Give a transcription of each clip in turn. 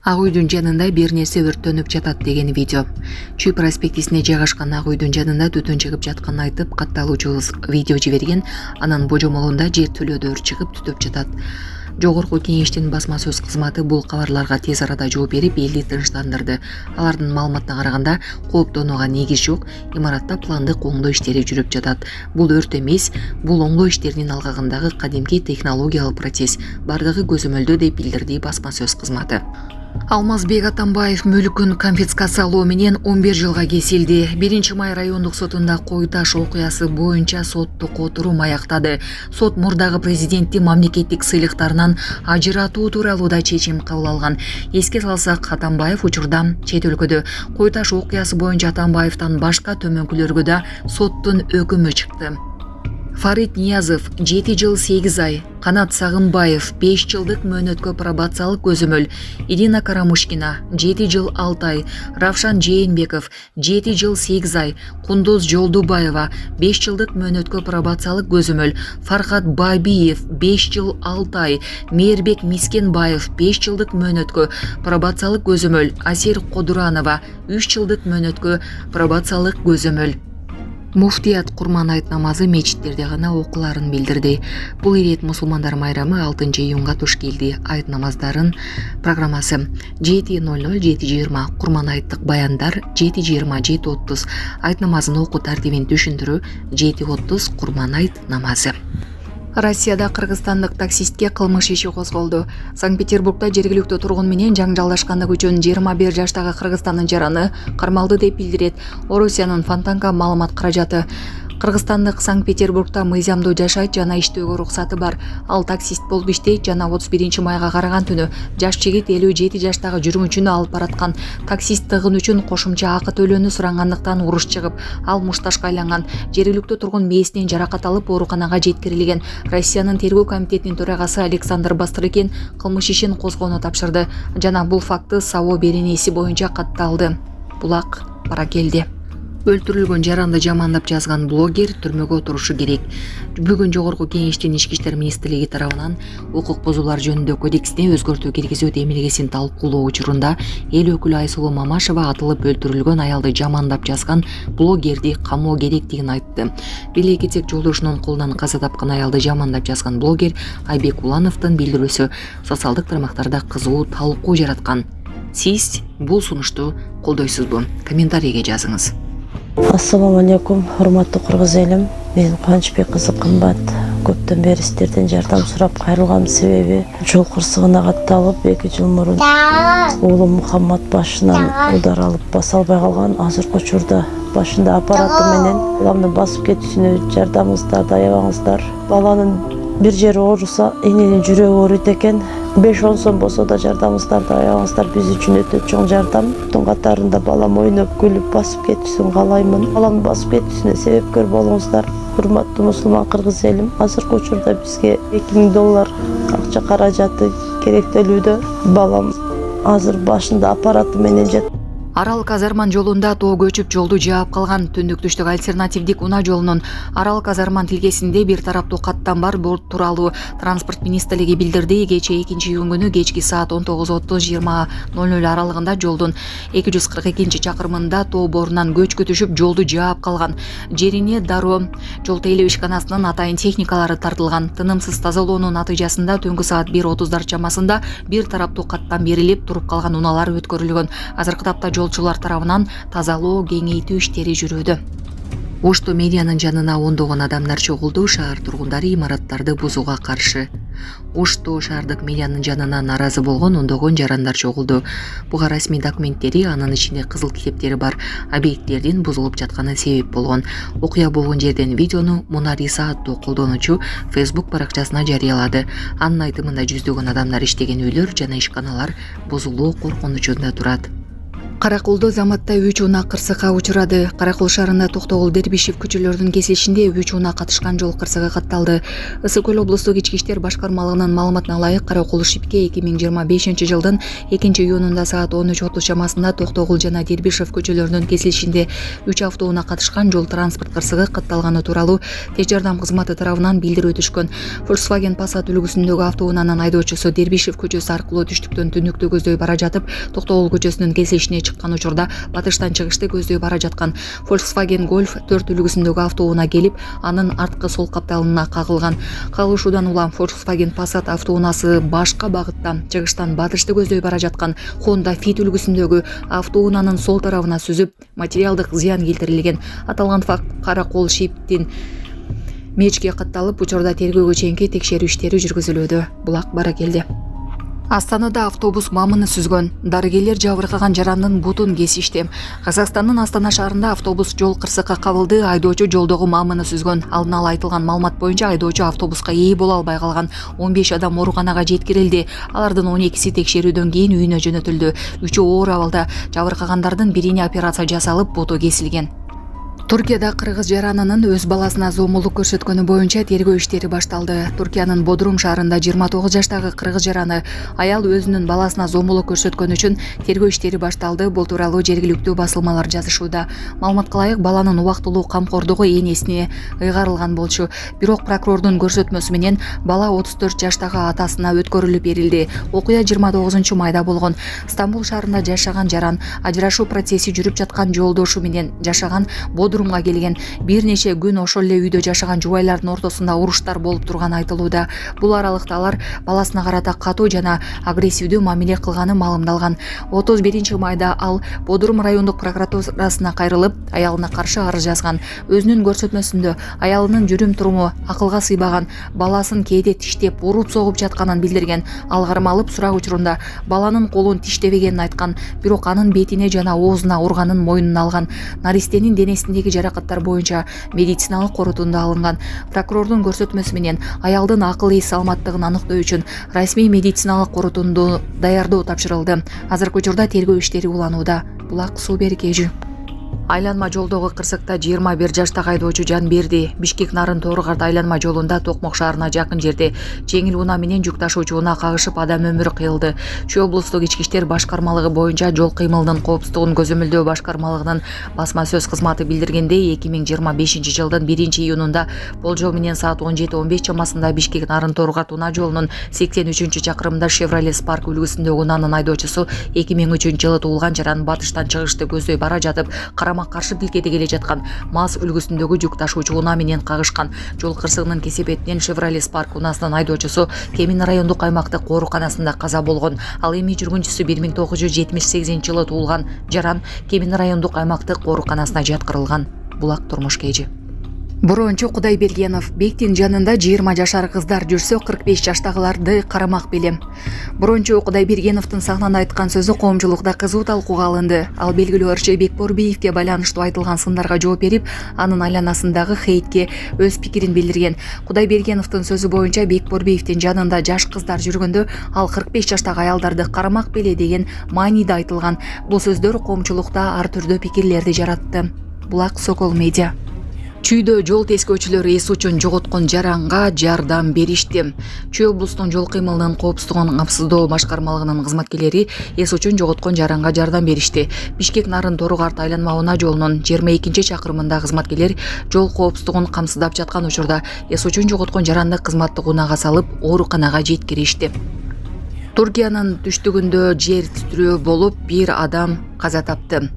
Ак үйдүн жанында бир нерсе өрттөнүп жатат деген видео. Чүй проспектисине жайгашкан ак үйдүн жанында түтүн чыгып жатканын айтып, катталуучубуз видео жиберген. Анын божомолунда жер төлөөдө өрт чыгып түтүп жатат. Жогорку кеңештин басма сөз кызматы бул кабарларга тез арада жооп берип, элди тынчтандырды. Алардын маалыматына караганда, кооптонууга негиз жок, имаратта пландык оңдоо иштери жүрүп жатат. Бул өрт эмес, бул оңдоо иштеринин алгагындагы кадимки технологиялык процесс. Бардыгы көзөмөлдөө деп билдирди басма сөз кызматы. Алмазбек Атамбаев мүлкүн конфискациялоо менен 11 жылга кесилди. 1-май райондук сотунда Кой Таш окуясы боюнча соттук отурум аяктады. Сот мурдагы президенттин мамлекеттик сыйлыктарынан ажыратуу тууралуу да чечим кабыл алган. Эске салсак, Атамбаев учурда чет өлкөдө. Кой Таш окуясы боюнча Атамбаевден башка төмөнкүлөргө да соттун өкүмү чыкты. Фарид Ниязов 7 жыл 8 ай, Канат Сагынбаев 5 жылдык мөөнөткө пробациялык көзөмөл, Ирина Карамушкина 7 жыл 6 ай, Равшан Жээнбеков 7 жыл 8 ай, Кундуз Жолдубаева 5 жылдык мөөнөткө пробациялык көзөмөл, Фархат Бабиев 5 жыл 6 ай, Мээрбек Мискенбаев 5 жылдык мөөнөткө пробациялык көзөмөл, Асир Кодуранова 3 жылдык мөөнөткө пробациялык көзөмөл. Муфтият Курман-айт намазы мечиттерде гана окуларын билдирди. Бул ирет мусулмандар майрамы 6-июнга туш келди. Айт намаздарын программасы 7:00 7:20, Курман-айттык баяндар 7:20 7:30, айт намазын окуу тартибин түшүндүрүү 7:30, Курман-айт намазы. Россияда кыргызстандык таксистке кылмыш иши козголду. Санкт-Петербургда жергиликтүү тургун менен жаңжалдашкандык үчүн 21 жаштагы кыргызстандын жараны кармалды деп билдирет Орусиянын Фонтанка маалымат каражаты. Кыргызстандык Санкт-Петербургда мыйзамдуу жашайт жана иштөөгө уруксаты бар. Ал таксист болуп иштейт жана 31-майга караган түнү жаш жигит 57 жаштагы жүргүнчүнү алып бараткан. Таксист тыгын үчүн кошумча акы төлөөнү сурангандыктан уруш чыгып, ал мушташка айланган. Жергиликтүү тургун мээсинен жаракат алып ооруканага жеткирилген. Россиянын тергөө комитетинин төрагасы Александр Бастрыкин кылмыш ишин козгоону тапшырды жана бул факты САО беренеси боюнча катталды. Булак бара келди. Өлтүрүлгөн жаранды жамандап жазган блогер түрмөгө отурушу керек. Бүгүн Жогорку кеңештин Ички иштер министрлиги тарабынан укук бузуулар жөнүндө кодексине өзгөртүү киргизүү демилгесин талкуулоо учурунда эл өкүлү Айсулуу Мамашева атылып өлтүрүлгөн аялды жамандап жазган блогерди камоо керектигин айтты. Биле кетсек, жолдошунун колунан каза тапкан аялды жамандап жазган блогер Айбек Улановдун билдирүүсү социалдык тармактарда кызуу талкуу жараткан. Сиз бул сунушту колдойсузбу? Комментарийге жазыңыз. Ассаламу алейкум, урматтуу кыргыз элим. Мен Кубанычбек кызы Кымбат. Көптөн бери сиздерден жардам сурап кайрылган себеби жол кырсыгына катталып 2 жыл мурун уулум Мухаммад башынан удар алып баса албай калган. Азыркы учурда башында аппараты менен баламдын басып кетүүсүнө жардамыңыздарды аябаңыздар. Баланын бир жери ооруса, эненин жүрөгү ооруйт экен. 5-10 сом болсо да жардамыңыздарды аябаңыздар. Биз үчүн өтө чоң жардам. Тун катарында балам ойноп күлүп басып кетүүсүн каалаймын. Баламдын басып кетүүсүнө себепкер болуңуздар. Урматтуу мусулман кыргыз элим, азыркы учурда бизге $2000 акча каражаты керектелүүдө. Балам азыр башында аппараты менен жатат. Арал Казарман жолунда тоо көчүп жолду жаап калган. Түндүк-түштүк альтернативдик унаа жолунун Арал Казарман тилкесинде бир тараптуу каттан бар бул тууралуу транспорт министрлиги билдирди. Кечээ 2-июнь күнү кечки саат 19:30-20:00 аралыгында жолдун 242 чакырымында тоо борунан көчкү түшүп жолду жаап калган. Жерине дароо жол тейлөө ишканасынын атайын техникалары тартылган. Тынымсыз тазалоонун натыйжасында түнгү саат 1:30 чамасында бир тараптуу каттан берилип туруп калган унаалар өткөрүлгөн. Азыркы тапта жолчулар тарабынан тазалоо, кеңейтүү иштери жүрүүдө. Ошто медианын жанына ондогон адамдар чогулду. Шаар тургундары имараттарды бузууга каршы. Ошто шаардык медианын жанына наразы болгон ондогон жарандар чогулду. Буга расмий документтери, анын ичинде кызыл китептери бар объекттердин бузулуп жатканы себеп болгон. Окуя болгон жерден видеону Мунариса аттуу колдонуучу Facebook баракчасына жарыялады. Анын айтымында жүздөгөн адамдар иштеген үйлөр жана ишканалар бузулуу коркунучунда турат. Караколдо Заматта 3 унаа кырсыкка учурады. Каракол шаарында Токтогул Дербишев көчөлөрүнүн кесилишинде 3 унаа катышкан жол кырсыгы катталды. Ысык Көл облустук ички иштер башкармалыгынын маалыматына ылайык, Каракол Шипке 2025-жылдын 2-июнунда саат 13:30 чамасында Токтогул жана Дербишев көчөлөрүнүн кесилишинде 3 автоунаа катышкан жол транспорт кырсыгы катталганы тууралуу Тез жардам кызматы тарабынан билдирүү түшкөн. Volkswagen Passat үлгүсүндөгү автоунаанын айдоочусу Дербишев көчөсү аркылуу түштүктөн түндүктү көздөй бара жатып, Токтогул көчөсүнүн кесилишине чыккан учурда батыштан чыгышты көздөй бара жаткан Volkswagen Golf 4 үлгүсүндөгү автоунаа келип, анын арткы сол капталына кагылган. Кагылышуудан улам Volkswagen Passat автоунаасы башка багытта чыгыштан батышты көздөй бара жаткан Honda Fit үлгүсүндөгү автоунаанын сол тарабына сүзүп, материалдык зыян келтирилген. Аталган факт Каракол Шиптин мечке катталып, учурда тергөөгө чейинки текшерүү иштери жүргүзүлүүдө. Булак Баракелди. Астанада автобус мамыны сүзгөн. Дарыгерлер жабыркаган жарандын бутун кесишти. Казакстандын Астана шаарында автобус жол кырсыкка кабылды. Айдоочу жолдогу мамыны сүзгөн. Алдын ала айтылган маалымат боюнча айдоочу автобуска ээ боло албай калган. 15 адам ооруканага жеткирилди. Алардын 12си текшерүүдөн кийин үйүнө жөнөтүлдү. 3-ü оор абалда. Жабыркагандардын бирине операция жасалып, буту кесилген. Туркияда кыргыз жаранынын өз баласына зомбулук көрсөткөнү боюнча тергөө иштери башталды. Туркиянын Бодрум шаарында 29 жаштагы кыргыз жараны аял өзүнүн баласына зомбулук көрсөткөн үчүн тергөө иштери башталды. Бул тууралуу жергиликтүү басылмалар жазышууда. Маалыматка ылайык, баланын убактылуу камкордугу энесине ыйгарылган болчу. Бирок прокурордун көрсөтмөсү менен бала 34 жаштагы атасына өткөрүлүп берилди. Окуя 29-майда болгон. Стамбул шаарында жашаган жаран ажырашуу процесси жүрүп жаткан жолдошу менен жашаган Бодрумга келген. Бир нече күн ошол эле үйдө жашаган жубайлардын ортосунда уруштар болуп турганы айтылууда. Бул аралыкта алар баласына карата катуу жана агрессивдүү мамиле кылганы маалымдалган. 31-майда ал Бодрум райондук прокуратурасына кайрылып, аялына каршы арыз жазган. Өзүнүн көрсөтмөсүндө аялынын жүрүм туруму акылга сыйбаган, баласын кээде тиштеп, уруп согуп жатканын билдирген. Ал кармалып сурак учурунда баланын колун тиштебегенин айткан, бирок анын бетине жана оозуна урганын мойнуна алган. Наристенин денесиндеги жаракаттар боюнча медициналык корутуунда алынган. Прокурордун көрсөтмөсү менен аялдын акыл эс саламаттыгын аныктоо үчүн расмий медициналык корутуунду даярдоо тапшырылды. Азыркы учурда тергөө иштери уланууда. Булак Суу Беркежи. Айланма жолдогу кырсыкта 21 жаштагы айдоочу жан берди. Бишкек Нарын Тооругарт айланма жолунда Токмок шаарына жакын жерде жеңил унаа менен жүк ташуучу унаа кагышып адам өмүрү кыйылды. Чүй облустук ички иштер башкармалыгы боюнча жол кыймылынын коопсуздугун көзөмөлдөө башкармалыгынын басма сөз кызматы билдиргендей, 2025-жылдын 1-июнунда болжол менен саат 17:15 чамасында Бишкек Нарын Тооругарт унаа жолунун 83-чакырымында Chevrolet Spark үлгүсүндөгү унаанын айдоочусу 2003-жылы туулган жаран батыштан чыгышты көздөй бара жатып, каршы тилкеде келе жаткан МАЗ үлгүсүндөгү жүк ташуучу унаа менен кагышкан. Жол кырсыгынын кесепетинен Chevrolet Spark унаасынын айдоочусу Кемин райондук аймактык ооруканасында каза болгон. Ал эми жүргүнчүсү 1978-жылы туулган жаран Кемин райондук аймактык ооруканасына жаткырылган. Булак Турмуш Кежи. Бурончу Кудайбергенов: Бектин жанында 20 жашар кыздар жүрсө, 45 жаштагыларды карамак белем. Бурончу Кудайбергеновдун сахнада айткан сөзү коомчулукта кызуу талкууга алынды. Ал белгилүү ырчы Бекборбиевге байланыштуу айтылган сындарга жооп берип, анын айланасындагы хейтке өз пикирин билдирген. Кудайбергеновдун сөзү боюнча, Бекборбиевдин жанында жаш кыздар жүргөндө ал 45 жаштагы аялдарды карамак беле деген мааниде айтылган. Бул сөздөр коомчулукта ар түрдүү пикирлерди жаратты. Булак Сокол Медиа. Чүйдө жол тескөөчүлөрү эс учун жоготкон жаранга жардам беришти. Чүй облустунун жол кыймылынын коопсуздугун камсыздоо башкармалыгынын кызматкерлери эс учун жоготкон жаранга жардам беришти. Бишкек Нарын Тооругарт айланма унаа жолунун 22-чакырымында кызматкерлер жол коопсуздугун камсыздап жаткан учурда эс учун жоготкон жаранды кызматтык унаага салып, ооруканага жеткиришти. Туркиянын түштүгүндө жер титирөө болуп, 1 адам каза тапты.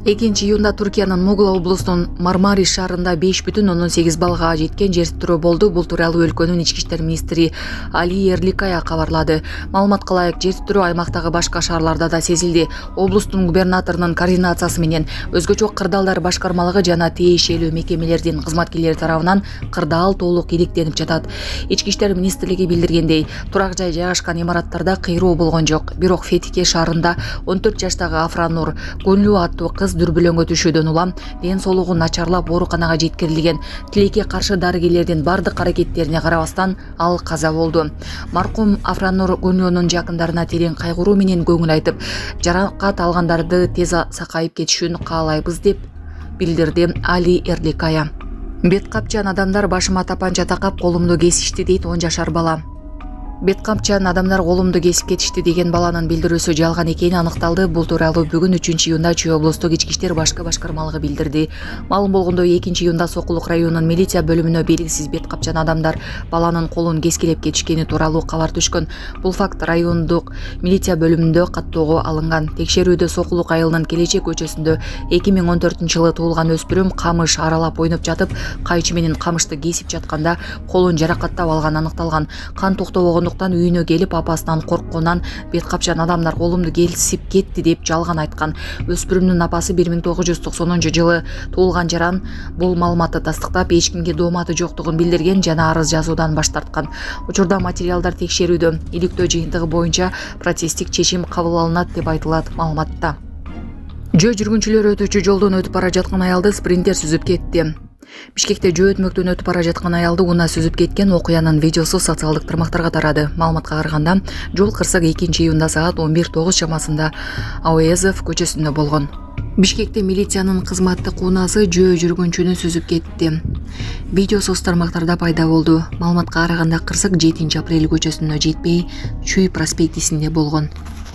2-июнда Туркиянын Мугла облусунун Мармариш шаарында 5,8 баллга жеткен жер титирөө болду. Бул тууралуу өлкөнүн ички иштер министри Али Эрликая кабарлады. Маалыматка ылайык, жер титирөө аймактагы башка шаарларда да сезилди. Облустун губернаторунун координациясы менен өзгөчө кырдаалдар башкармалыгы жана тиешелүү мекемелердин кызматкерлери тарабынан кырдаал толук иликтенип жатат. Ички иштер министрлиги билдиргендей, турак жай жайгашкан имараттарда кыйроо болгон жок. Бирок Фетике шаарында 14 жаштагы Афранур Гөнлүү аттуу кыз дүрбүлөңгө түшүүдөн улам ден соолугу начарлап ооруканага жеткирилген. Тилекке каршы дарыгерлердин бардык аракеттерине карабастан ал каза болду. Маркум Афранур Гөнөнүн жакындарына терең кайгыруу менен көңүл айтып, жаракат алгандарды тез сакайып кетишүүн каалайбыз деп билдирди Али Эрликая. Бет капчан адамдар башыма тапанча такап колумду кесишти дейт 10 жашар бала. Бет капчан адамдар колумду кесип кетишти деген баланын билдирүүсү жалган экени аныкталды. Бул тууралуу бүгүн 3-июнда Чүй облустук ички иштер башкы башкармалыгы билдирди. Маалым болгондой 2-июнда Сокулук районунун милиция бөлүмүнө белгисиз бет капчан адамдар баланын колун кескилеп кетишкени тууралуу кабар түшкөн. Бул факт райондук милиция бөлүмүндө каттоого алынган. Текшерүүдө Сокулук айылынын Келечек көчөсүндө 2014-жылы туулган өспүрүм камыш аралап ойноп жатып, кайчы менен камышты кесип жатканда колун жаракаттап алганы аныкталган. Кан токтобогон үйүнө келип апасынан коркконунан бет капчан адамдар колумду кесип кетти деп жалган айткан. Өспүрүмдүн апасы 1990-жылы туулган жаран бул маалыматты тастыктап, эч кимге дооматы жоктугун билдирген жана арыз жазуудан баш тарткан. Учурда материалдар текшерүүдө. Иликтөө жыйынтыгы боюнча процесстик чечим кабыл алынат деп айтылат маалыматта. Жөө жүргүнчүлөр өтүүчү жолдон өтүп бара жаткан аялды спринтер сүзүп кетти. Бишкекте жөө өтмөктөн өтүп бара жаткан аялды унаа сүзүп кеткен окуянын видеосу социалдык тармактарга тарады. Маалыматка караганда, жол кырсык 2-июнда саат 11:09 чамасында Ауезов көчөсүндө болгон. Бишкекте милициянын кызматтык унаасы жөө жүргүнчүнү сүзүп кетти. Видео соц тармактарда пайда болду. Маалыматка караганда кырсык 7-апрель көчөсүнө жетпей, Чүй проспектисинде болгон.